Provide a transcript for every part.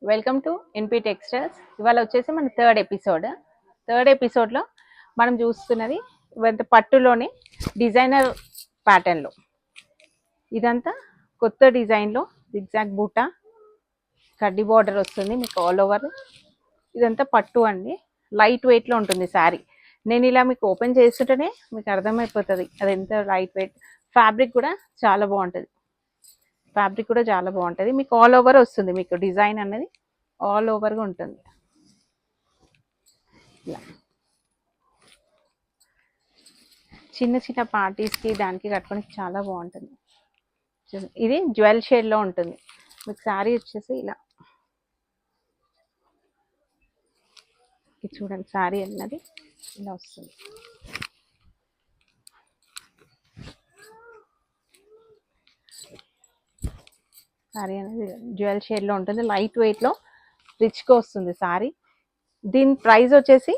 Welcome to ఎన్పి textiles. ఇవాళ వచ్చేసి మన థర్డ్ ఎపిసోడ్లో మనం చూస్తున్నది ఇవంత పట్టులోనే డిజైనర్ ప్యాటర్న్లో. ఇదంతా కొత్త డిజైన్లో జిగ్జాగ్ బూటా కడ్డీ బార్డర్ వస్తుంది మీకు ఆల్ ఓవర్. ఇదంతా పట్టు అండి, లైట్ వెయిట్లో ఉంటుంది శారీ. నేను ఇలా మీకు ఓపెన్ చేస్తుంటేనే మీకు అర్థమైపోతుంది అది ఎంత లైట్ వెయిట్. ఫ్యాబ్రిక్ కూడా చాలా బాగుంటుంది, మీకు ఆల్ ఓవర్ వస్తుంది. మీకు డిజైన్ అనేది ఆల్ ఓవర్గా ఉంటుంది. ఇలా చిన్న చిన్న పార్టీస్కి దానికి కట్టుకోనికి చాలా బాగుంటుంది. ఇది జ్యువెల్ షేడ్లో ఉంటుంది మీకు శారీ వచ్చేసి ఇలా. ఇది చూడండి, శారీ అన్నది ఇలా వస్తుంది. శారీ అనేది జ్యువెల్ షేడ్లో ఉంటుంది, లైట్ వెయిట్లో రిచ్గా వస్తుంది శారీ. దీని ప్రైస్ వచ్చేసి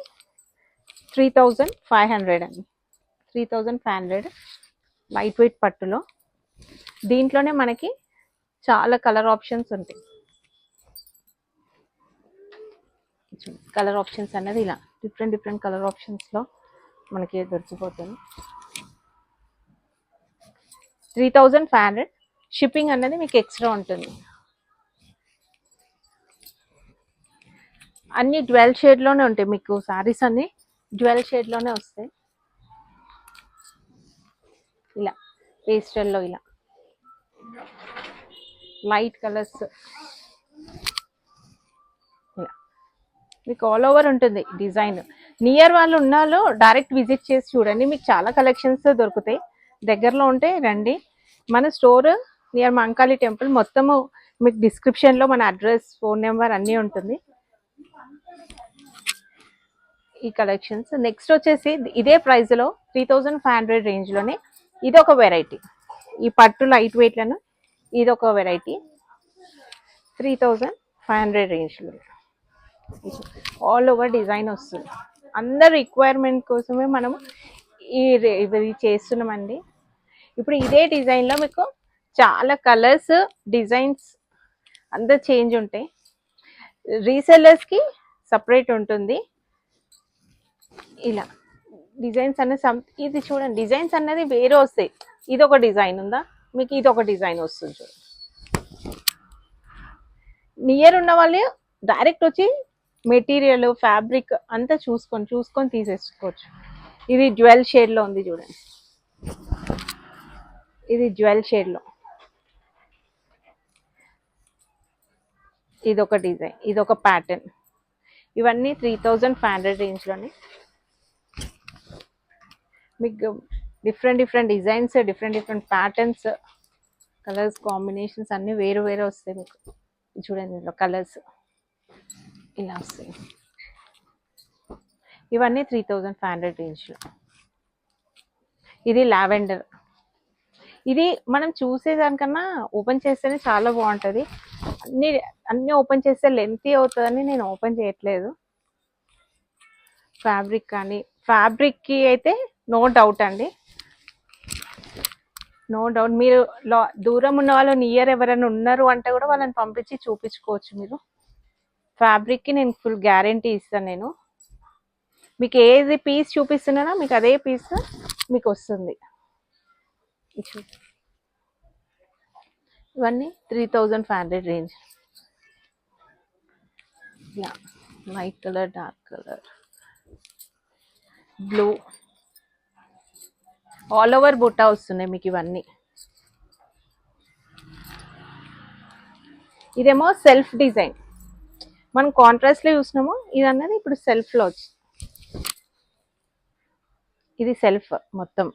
3500 అండి, 3500 లైట్ వెయిట్ పట్టులో. దీంట్లోనే మనకి చాలా కలర్ ఆప్షన్స్ ఉంటాయి. కలర్ ఆప్షన్స్ అనేది ఇలా డిఫరెంట్ కలర్ ఆప్షన్స్లో మనకి దొరికిపోతుంది. 3500 షిప్పింగ్ అనేది మీకు ఎక్స్ట్రా ఉంటుంది. అన్ని డ్వెల్ షేడ్లోనే ఉంటాయి మీకు శారీస్, అన్ని డ్వెల్ షేడ్లోనే వస్తాయి. ఇలా పేస్టల్లో ఇలా లైట్ కలర్స్ ఇలా మీకు ఆల్ ఓవర్ ఉంటుంది డిజైన్. నియర్ వాళ్ళు ఉన్నాళ్ళు డైరెక్ట్ విజిట్ చేసి చూడండి, మీకు చాలా కలెక్షన్స్ దొరుకుతాయి. దగ్గరలో ఉంటే రండి. మన స్టోర్ నియర్ మంకాళి టెంపుల్. మొత్తము మీకు డిస్క్రిప్షన్లో మన అడ్రస్, ఫోన్ నెంబర్ అన్నీ ఉంటుంది. ఈ కలెక్షన్స్ నెక్స్ట్ వచ్చేసి ఇదే ప్రైస్లో 3500 రేంజ్లోనే ఇది ఒక వెరైటీ. ఈ పట్టు లైట్ వెయిట్లను ఇది ఒక వెరైటీ 3500 రేంజ్లో ఆల్ ఓవర్ డిజైన్ వస్తుంది. అందరు రిక్వైర్మెంట్ కోసమే మనం ఇది చేస్తున్నామండి. ఇప్పుడు ఇదే డిజైన్లో మీకు చాలా కలర్స్, డిజైన్స్ అంతా చేంజ్ ఉంటాయి. రీసెల్లర్స్కి సపరేట్ ఉంటుంది. ఇలా డిజైన్స్ అనేది ఇది చూడండి, డిజైన్స్ అనేది వేరే వస్తాయి. ఇది ఒక డిజైన్ ఉందా మీకు, ఇది ఒక డిజైన్ వస్తుంది చూడండి. నియర్ ఉన్న వాళ్ళు డైరెక్ట్ వచ్చి మెటీరియల్, ఫ్యాబ్రిక్ అంతా చూసుకొని తీసేసుకోవచ్చు. ఇది జ్యువెల్ షేడ్లో ఉంది చూడండి, ఇది జ్యువెల్ షేడ్లో. ఇది ఒక డిజైన్, ఇది ఒక ప్యాటర్న్. ఇవన్నీ 3500 రేంజ్లోనే మీకు different designs, different patterns, colours combinations అన్నీ వేరు వస్తాయి మీకు. చూడండి ఇందులో కలర్స్ ఇలా వస్తాయి. ఇవన్నీ 3500 రేంజ్లో. ఇది లావెండర్. ఇది మనం చూసేదానికన్నా ఓపెన్ చేస్తేనే చాలా బాగుంటుంది. అన్నీ ఓపెన్ చేస్తే లెంతీ అవుతుందని నేను ఓపెన్ చేయట్లేదు. ఫ్యాబ్రిక్కి అయితే నో డౌట్ అండి, నో డౌట్. మీరు దూరం ఉన్న వాళ్ళు నియర్ ఎవరైనా ఉన్నారు అంటే కూడా వాళ్ళని పంపించి చూపించుకోవచ్చు మీరు. ఫ్యాబ్రిక్కి నేను ఫుల్ గ్యారంటీ ఇస్తాను. నేను మీకు ఏది పీస్ చూపిస్తున్నానో మీకు అదే పీస్ మీకు వస్తుంది. ఇవన్నీ 3500 రేంజ్. ఇలా light colour, dark colour, blue, all over బుట్ట వస్తున్నాయి మీకు ఇవన్నీ. ఇదేమో సెల్ఫ్ డిజైన్, మనం కాంట్రాస్ట్లో చూసినాము. ఇది అన్నది ఇప్పుడు సెల్ఫ్లో వచ్చి, ఇది సెల్ఫ్ మొత్తం.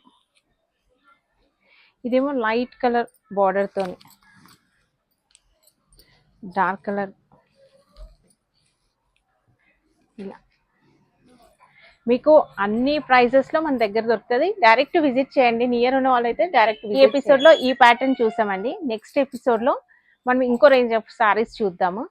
ఇదేమో లైట్ కలర్ బార్డర్తో, డార్క్ కలర్. ఇలా మీకు అన్ని ప్రైజెస్లో మన దగ్గర దొరుకుతుంది. డైరెక్ట్ విజిట్ చేయండి, నియర్ ఉన్న వాళ్ళైతే డైరెక్ట్. ఈ ఎపిసోడ్లో ఈ ప్యాటర్న్ చూసామండి. నెక్స్ట్ ఎపిసోడ్లో మనం ఇంకో రేంజ్ ఆఫ్ సారీస్ చూద్దాము.